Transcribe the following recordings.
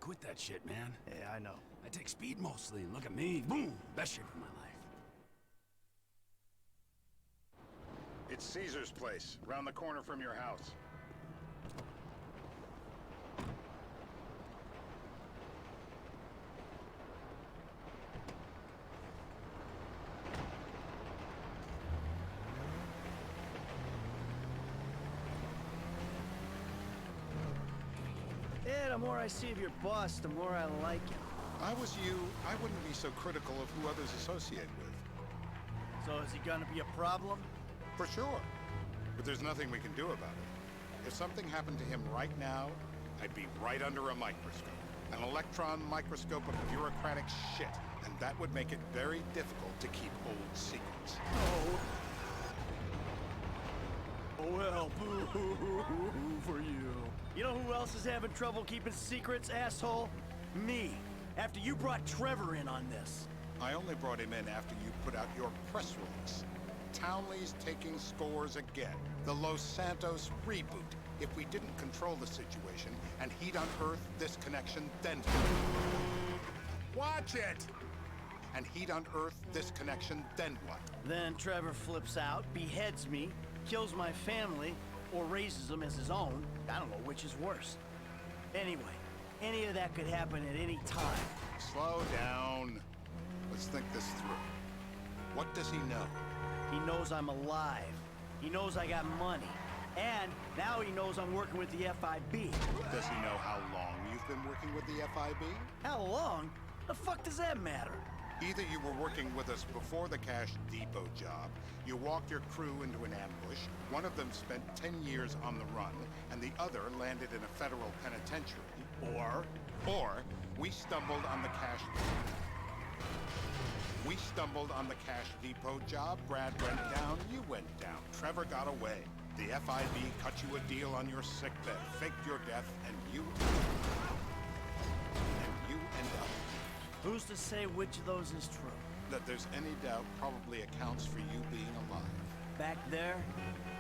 quit that shit, man. Yeah, I know. I take speed mostly, and look at me. Boom! Best shape of my life. It's Caesar's place, round the corner from your house. Yeah, the more I see of your boss, the more I like him. If I was you, I wouldn't be so critical of who others associate with. So is he gonna be a problem? For sure. But there's nothing we can do about it. If something happened to him right now, I'd be right under a microscope. An electron microscope of bureaucratic shit. And that would make it very difficult to keep old secrets. Oh. Oh well, boo-hoo-hoo-hoo for you. You know who else is having trouble keeping secrets, asshole? Me. After you brought Trevor in on this. I only brought him in after you put out your press release. Townley's taking scores again. The Los Santos reboot. If we didn't control the situation and he'd unearthed this connection, then... Watch it! And he'd unearthed this connection, then what? Then Trevor flips out, beheads me, kills my family, or raises them as his own. I don't know which is worse. Anyway, any of that could happen at any time. Slow down. Let's think this through. What does he know? He knows I'm alive. He knows I got money. And now he knows I'm working with the FIB. Does he know how long you've been working with the FIB? How long? The fuck does that matter? Either you were working with us before the Cash Depot job, you walked your crew into an ambush, one of them spent 10 years on the run, and the other landed in a federal penitentiary. Or we stumbled on the Cash Depot job, Brad went down, you went down, Trevor got away. The FIB cut you a deal on your sickbed, faked your death, and you end up. Who's to say which of those is true? That there's any doubt probably accounts for you being alive. Back there,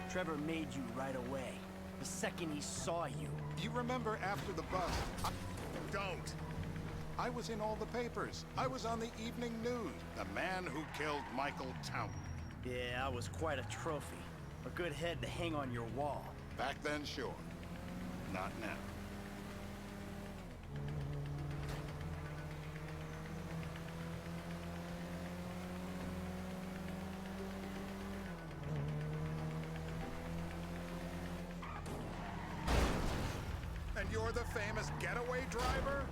Trevor made you right away. The second he saw you. You remember after the bust? Don't! I was in all the papers. I was on the evening news. The man who killed Michael Townley. Yeah, I was quite a trophy. A good head to hang on your wall. Back then, sure. Not now. And you're the famous getaway driver?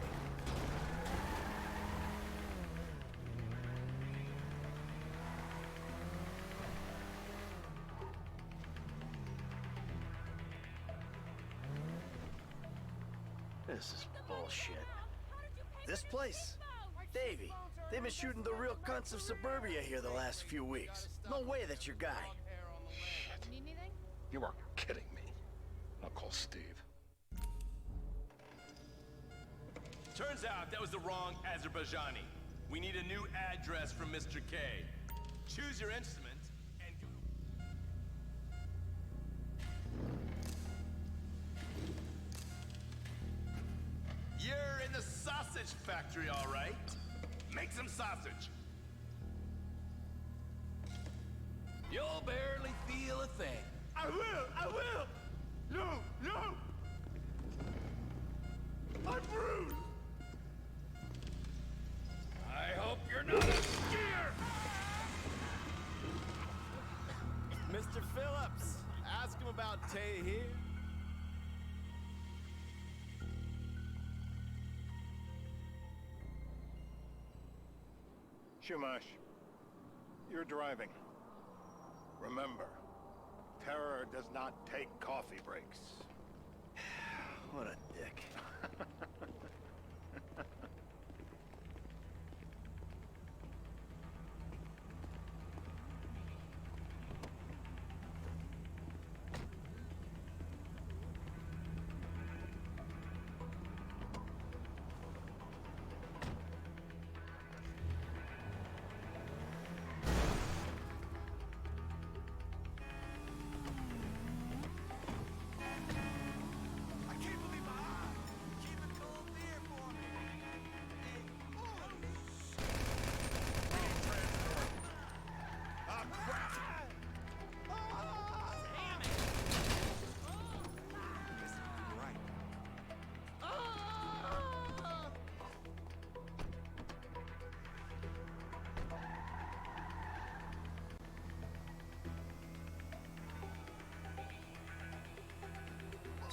This is bullshit. This place? Davey, they've been shooting the real cunts of suburbia here the last few weeks. No way that's your guy. Shit. You are kidding me. I'll call Steve. Turns out that was the wrong Azerbaijani. We need a new address from Mr. K. Choose your instrument and go. You're in the sausage factory, all right? Make some sausage. You'll barely feel a thing. I will! No! I'm bruised! I hope you're not a skier! Mr. Phillips, ask him about Tay here. Shumash, you're driving. Remember, terror does not take coffee breaks. What a dick.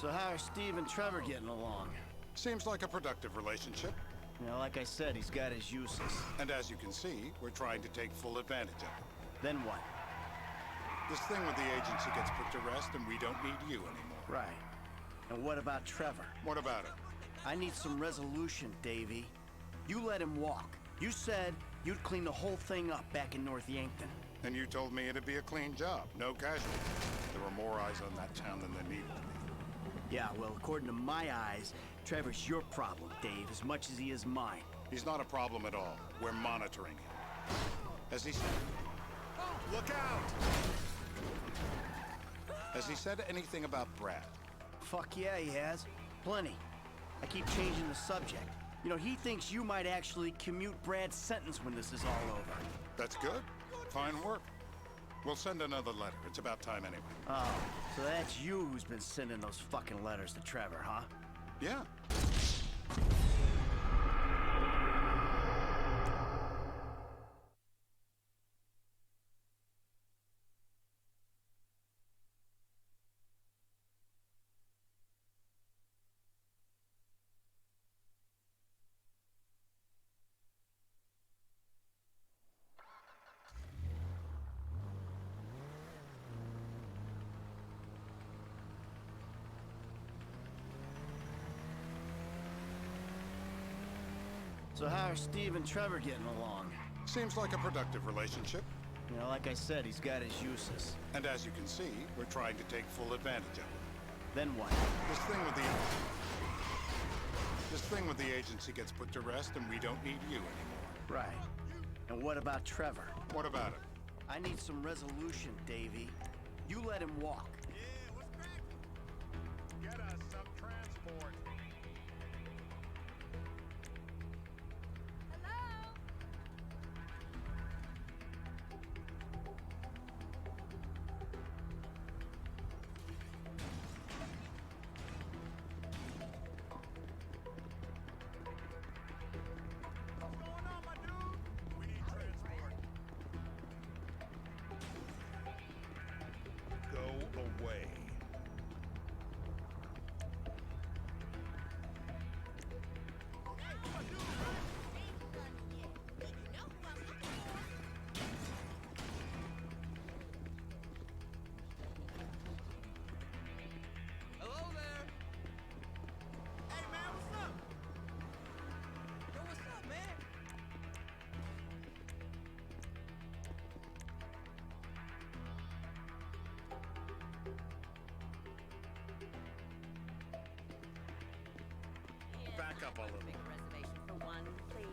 So how are Steve and Trevor getting along? Seems like a productive relationship. You know, like I said, he's got his uses. And as you can see, we're trying to take full advantage of it. Then what? This thing with the agency gets put to rest and we don't need you anymore. Right. And what about Trevor? What about it? I need some resolution, Davey. You let him walk. You said you'd clean the whole thing up back in North Yankton. And you told me it'd be a clean job, no casualties. There were more eyes on that town than there needed to be. Yeah, well, according to my eyes, Trevor's your problem, Dave, as much as he is mine. He's not a problem at all. We're monitoring him. Has he said... Look out! Has he said anything about Brad? Fuck yeah, he has. Plenty. I keep changing the subject. You know, he thinks you might actually commute Brad's sentence when this is all over. That's good. Fine work. We'll send another letter. It's about time anyway. Oh, so that's you who's been sending those fucking letters to Trevor, huh? Yeah. So how are Steve and Trevor getting along? Seems like a productive relationship. You know, like I said, he's got his uses. And as you can see, we're trying to take full advantage of it. Then what? This thing with the agency gets put to rest and we don't need you anymore. Right. And what about Trevor? What about it? I need some resolution, Davey. You let him walk. Yeah, what's cracking? Get us some transport. Away. Hello there. Hey man, what's up? Yo, what's up, man? Back up a little. Make a reservation for one, please.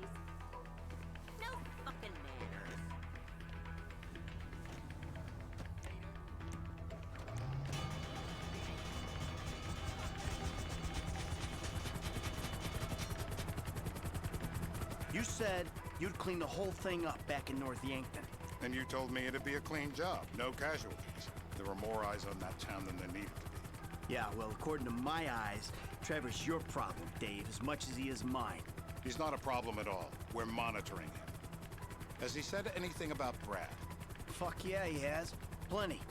No fucking manners. You said you'd clean the whole thing up back in North Yankton. And you told me it'd be a clean job, no casualties. There were more eyes on that town than there needed to be. Yeah, well, according to my eyes, Trevor's your problem, Dave, as much as he is mine. He's not a problem at all. We're monitoring him. Has he said anything about Brad? Fuck yeah, he has. Plenty.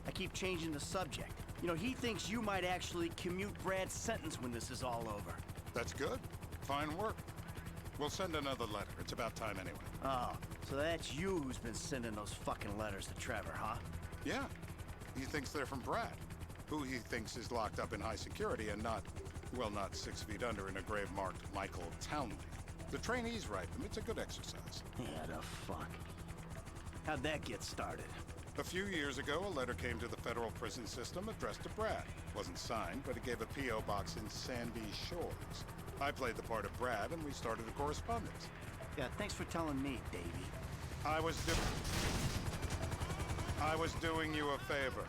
I keep changing the subject. You know, he thinks you might actually commute Brad's sentence when this is all over. That's good. Fine work. We'll send another letter. It's about time anyway. Oh, so that's you who's been sending those fucking letters to Trevor, huh? Yeah. He thinks they're from Brad, who he thinks is locked up in high security and not, well, not 6 feet under in a grave marked Michael Townley. The trainees write them. It's a good exercise. Yeah, the fuck. How'd that get started? A few years ago, a letter came to the federal prison system addressed to Brad. Wasn't signed, but it gave a P.O. box in Sandy Shores. I played the part of Brad, and we started a correspondence. Yeah, thanks for telling me, Davey. I was doing you a favor.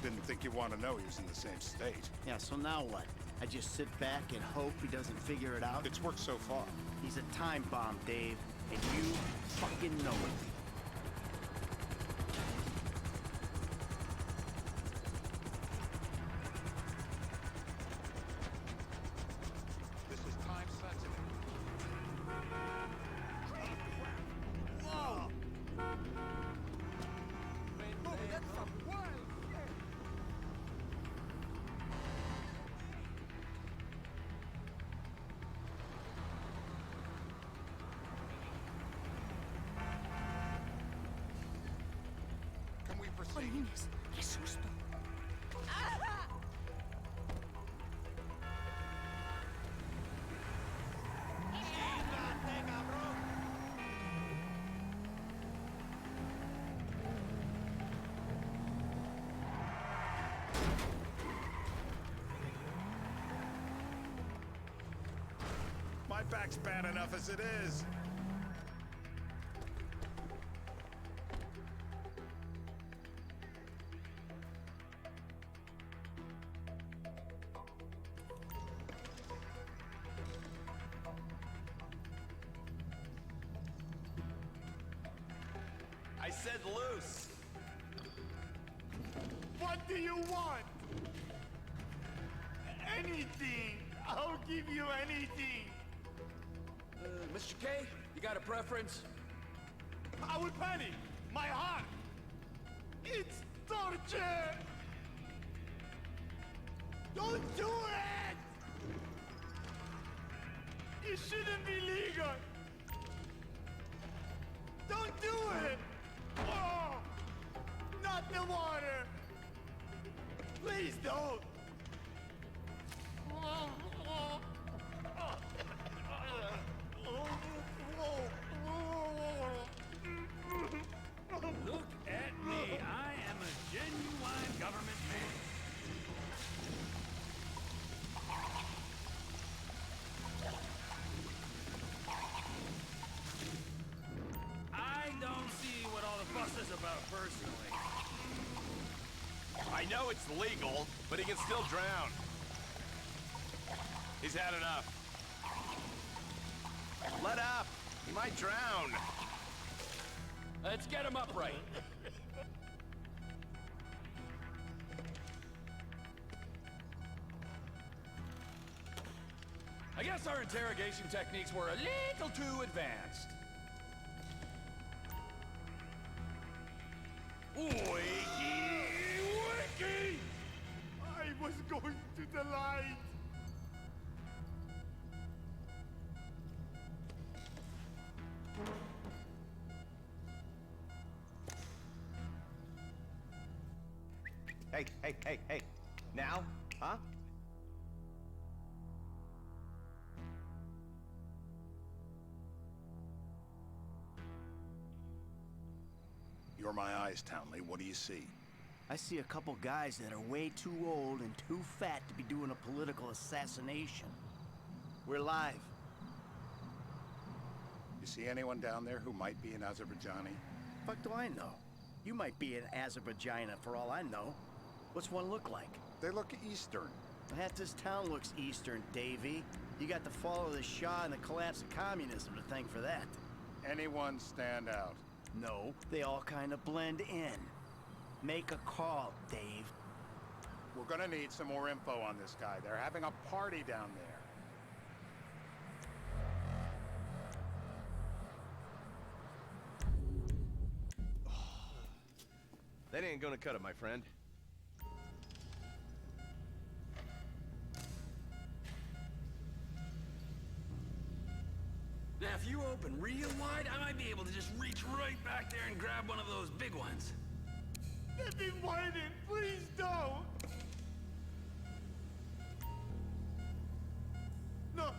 Didn't think you want to know he was in the same state. Yeah, so now what? I just sit back and hope he doesn't figure it out? It's worked so far. He's a time bomb, Dave, and you fucking know it. This is time sensitive. Whoa! Oh, that's some wild shit. unforeseen. Jolines, qué susto. My back's bad enough as it is. I said loose. What do you want? Anything. I'll give you anything. Mr. K, you got a preference? I would panic. My heart. It's torture. Don't do it. It shouldn't be legal. Don't do it. Oh, not the water. Please don't. Look at me. I am a genuine government man. I don't see what all the fuss is about personally. I know it's legal, but he can still drown. He's had enough. Let up. He might drown. Let's get him upright. I guess our interrogation techniques were a little too advanced. Wakey, wakey! I was going to the light. Hey. Now? Huh? You're my eyes, Townley. What do you see? I see a couple guys that are way too old and too fat to be doing a political assassination. We're live. You see anyone down there who might be an Azerbaijani? Fuck do I know? You might be an Azerbaijani for all I know. What's one look like? They look Eastern. Half this town looks Eastern, Davy. You got the fall of the Shah and the collapse of communism to thank for that. Anyone stand out? No, they all kind of blend in. Make a call, Dave. We're gonna need some more info on this guy. They're having a party down there. That ain't gonna cut it, my friend. Now, if you open real wide, I might be able to just reach right back there and grab one of those big ones. Let me widen, please don't! No!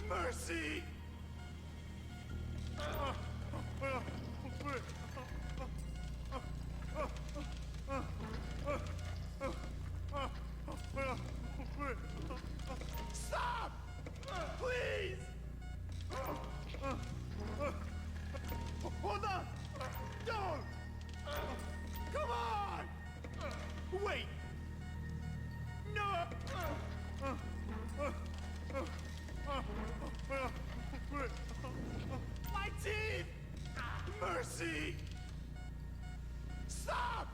Mercy! Stop! Please! Hold on! Don't! Come on! Wait! No! My teeth! Mercy! Stop!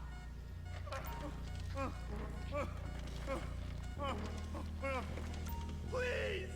Please!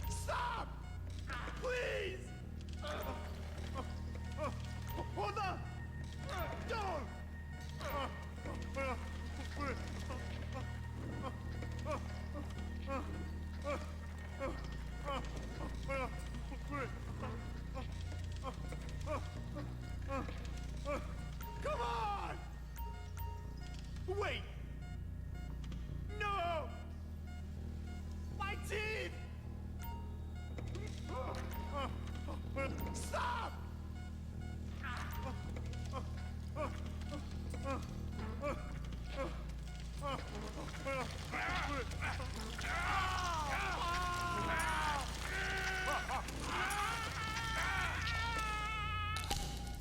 Stop! Please! Hold on! Don't! Come on! Wait! No! My teeth! Stop!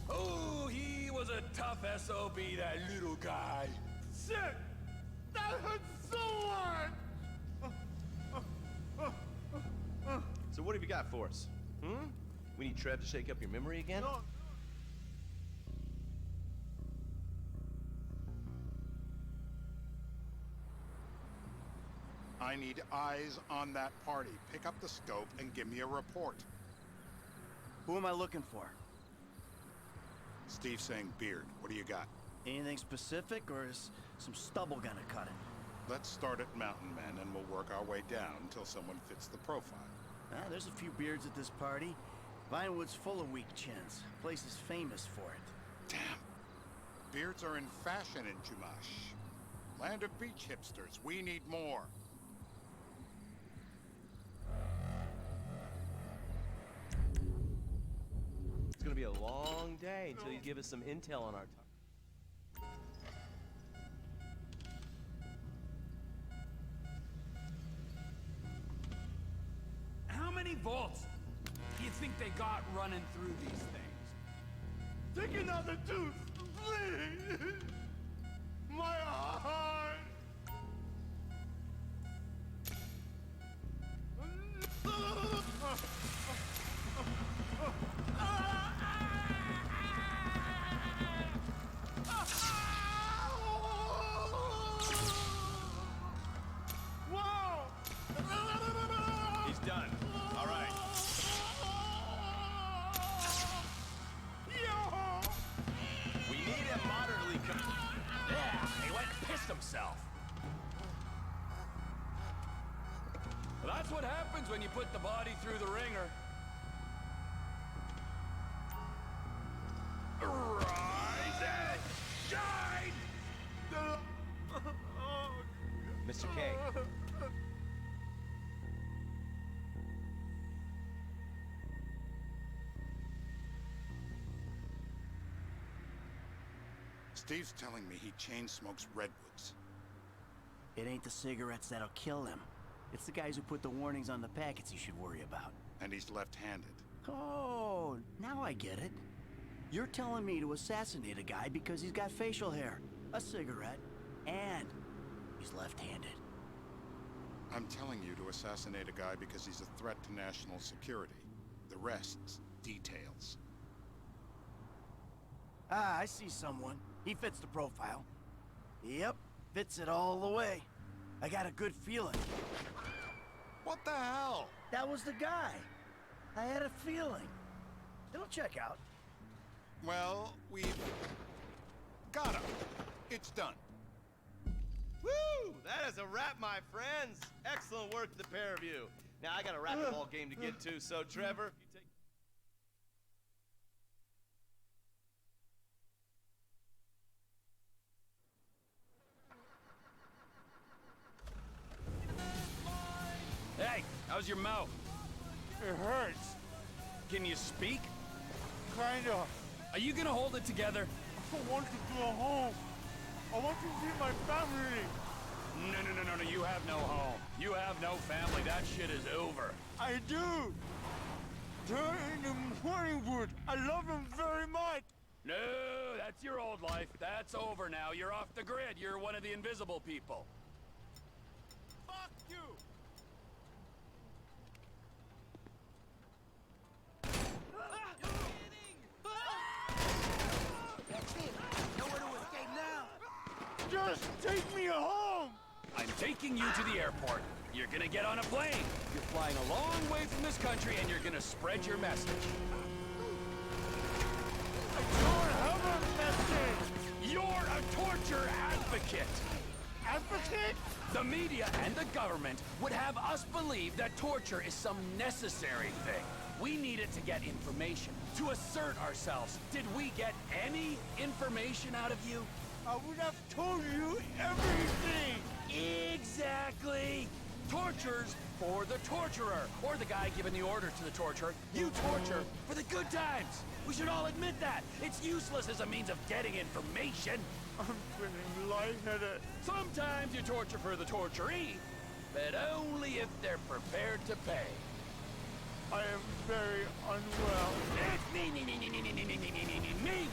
Oh, he was a tough SOB, that little guy. Shit! That hurts so much! So what have you got for us? We need Trev to shake up your memory again? No. I need eyes on that party. Pick up the scope and give me a report. Who am I looking for? Steve's saying beard. What do you got? Anything specific, or is some stubble gonna cut it? Let's start at Mountain Men and we'll work our way down until someone fits the profile. There's a few beards at this party. Vinewood's full of weak chins. Place is famous for it. Damn. Beards are in fashion in Chumash. Land of beach hipsters. We need more. It's gonna be a long day until you give us some intel on our How many volts do you think they got running through these things? Take another tooth, please! My heart! He's done. All right. We need him moderately Yeah, he went and pissed himself. Well, that's what happens when you put the body through the ringer. Rise and shine! Mr. K. Steve's telling me he chain smokes redwoods. It ain't the cigarettes that'll kill him. It's the guys who put the warnings on the packets he should worry about. And he's left-handed. Oh, now I get it. You're telling me to assassinate a guy because he's got facial hair, a cigarette, and he's left-handed. I'm telling you to assassinate a guy because he's a threat to national security. The rest's details. Ah, I see someone. He fits the profile. Yep, fits it all the way. I got a good feeling. What the hell? That was the guy. I had a feeling. It'll check out. Well, we've got him. It's done. Woo! That is a wrap, my friends. Excellent work, the pair of you. Now I got a racquetball game to get to, so Trevor, you take. Hey, how's your mouth? It hurts. Can you speak? Kinda. Are you gonna hold it together? I want to go home. I want to see my family. No, you have no home. You have no family. That shit is over. I do. They're in the Morningwood. I love them very much. No, that's your old life. That's over now. You're off the grid. You're one of the invisible people. Fuck you. That's it. Nowhere to escape now. Just take me home. I'm taking you to the airport. You're gonna get on a plane. You're flying a long way from this country, and you're gonna spread your message. I don't have a message! You're a torture advocate. Advocate? The media and the government would have us believe that torture is some necessary thing. We need it to get information, to assert ourselves. Did we get any information out of you? I would have told you everything! Exactly! Torture's for the torturer, or the guy giving the order to the torturer. You torture for the good times. We should all admit that. It's useless as a means of getting information. I'm feeling lightheaded. Sometimes you torture for the torturee, but only if they're prepared to pay. I am very unwell. It's me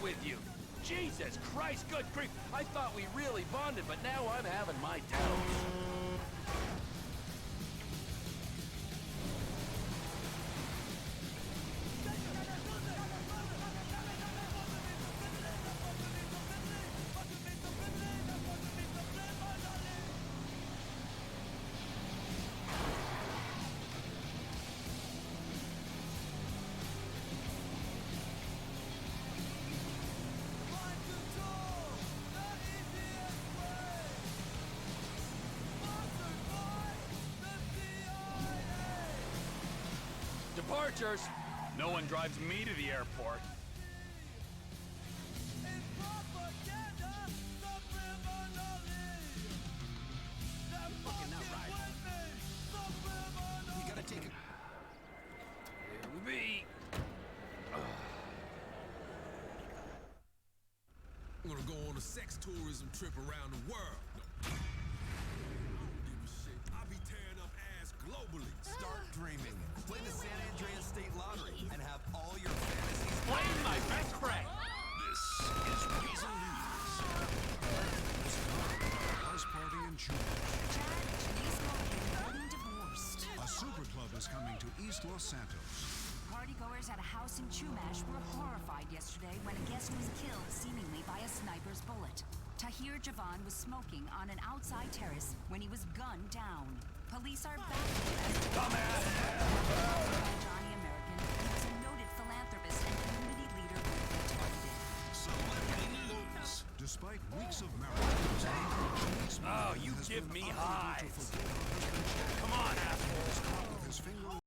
with you. Jesus Christ, good grief. I thought we really bonded, but now I'm having my doubts. Departures. No one drives me to the airport. Fucking not right. You gotta take it. Here we be. I'm gonna go on a sex tourism trip around the world. I don't give a shit. I be tearing up ass globally. Start dreaming. Play the San Andreas State Lottery and have all your fantasies. Playing my best friend. This is Weasel News. House party in Chumash. Chad, Denise Morgan getting divorced. A super club is coming to East Los Santos. Partygoers at a house in Chumash were horrified yesterday when a guest was killed seemingly by a sniper's bullet. Tahir Javan was smoking on an outside terrace when he was gunned down. Police are baffled as Johnny American, who was a noted philanthropist and community leader, was targeted. Celebrity news. Despite weeks of marathons, Oh, you give me hives. Come on, assholes. with his finger